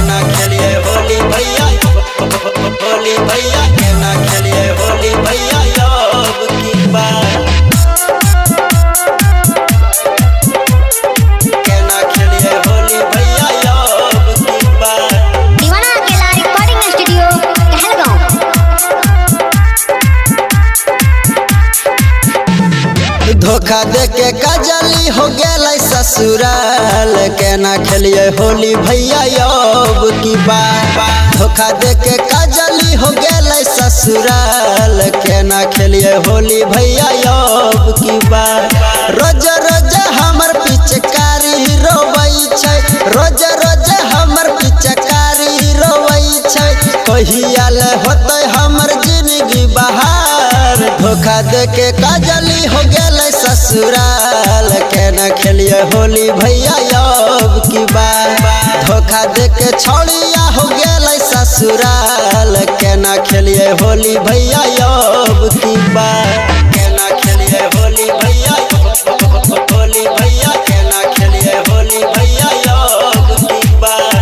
केना खेलिए होली भैया, होली भैया केना खेलिए होली भैया अब की बार। केना खेलिए होली भैया अब की बार। दीवाना अकेला रिकॉर्डिंग स्टूडियो कहलगांव। धोखा देके काजली हो गेलै ससुराल, केना खेलिए होली भैया अब की बार। धोखा देके काजली हो गेलै ससुराल, केना खेलिए होली भैया अब की बार। रोज रोज हमर पिचकारी रोबै छै, रोज रोज हमर पिचकारी रोबै छै, कहिया ले होतै हमर जिंदगी बहार। धोखा देके काजली हो गेलै ससुराल, केना खेलिए होली भैया अब की बार। धोखा देके छौड़िया हो गेलै ससुराल, केना खेलिए होली भैया अब की बार। केना खेलिए होली भैया, होली भैया केना खेलिए होली भैया अब की बार।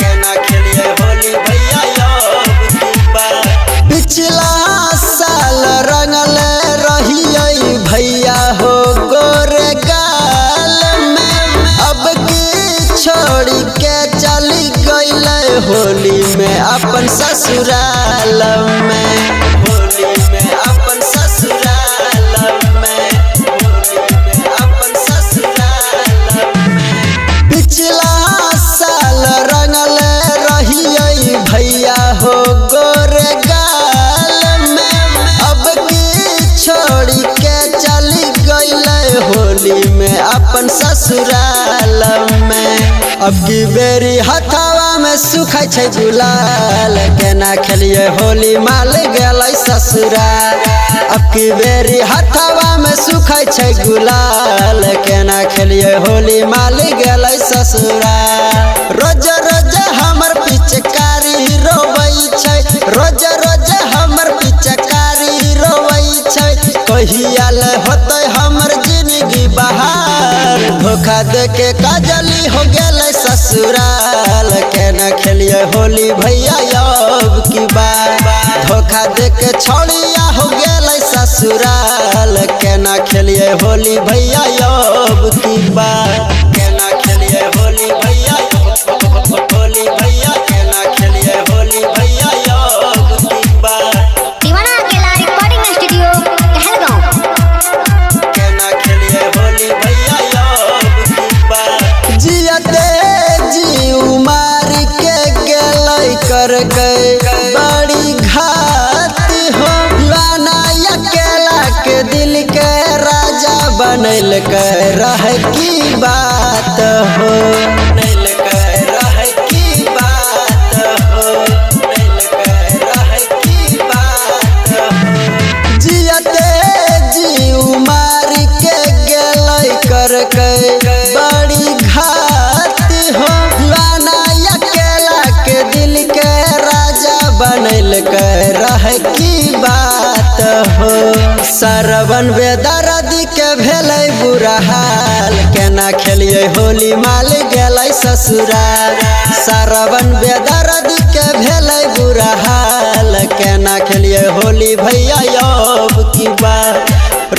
केना खेलिए होली भैया अब की बार। पिछला साल रंगल रहिए भैया हो गोरे गाल में, अब की छोड़ी के चली गईले होली में अपन ससुराल में। होली में अपन ससुराल में, होली में अपन ससुराल में। पिछला साल रंगल रहिए भैया हो गोरे गाल में, अब की छोड़ी के चली गईले होली में अपन ससुराल में। अब की बेरी हथवा में सुखै छै गुलाल, केना खेलिए होली माल गेलै ससुराल। अब की बेरी हथवा में सुखै छै गुलाल, केना खेलिए होली माल गेलै ससुराल। रोज रोज हमर पिचकारी रोबै छै, रोज रोज हमर पिचकारी रोबै छै, कहिया ले होतै हमर जिंदगी बहार। धोखा देके काजली हो गेलै ससुराल, केना खेलिए होली भैया अब की बार। धोखा देके छौड़िया हो गेलै ससुराल, केना खेलिए होली भैया अब की बार। केना खेलिए होली भैया, होली भैया केना खेलिए होली भैया अब की बार। दीवाना अकेला रिकॉर्डिंग स्टूडियो कहलगांव। केना खेलिए होली भैया अब की बार। जियते जी उमार के गेलै कर गए बड़ी घात हो, दीवाना अकेला के दिल के राजा बनैल के रह की बात हो। बनैल के रह की बात हो, बनैल के रह की बात हो। जियते जी उमार के गेलै कर गए बड़ी घात हो, दीवाना अकेला के दिल के राजा बनैल के रह की बात हो। सरवन बेदर्दी के भेलै बुरा हाल, केना खेलिए होली माल गेलै ससुराल। सरवन बेदर्दी के भेलै बुरा हाल, केना खेलिए होली भैया अब की बार।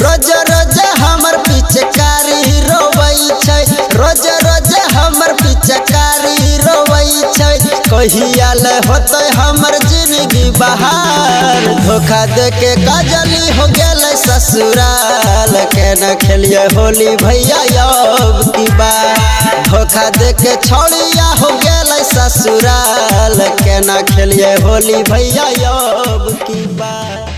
रोज रोज हमर पिचकारी रोबै छै, रोज रोज हमर पिचकारी रोबै छै, कहिया ले होतै हमर जिंदगी बहार। धोखा देके काजली हो गेलै ससुराल, केना खेलिए होली भैया अब की बार। धोखा देके छौड़िया हो गेलै ससुराल, केना खेलिए होली भैया अब की बार।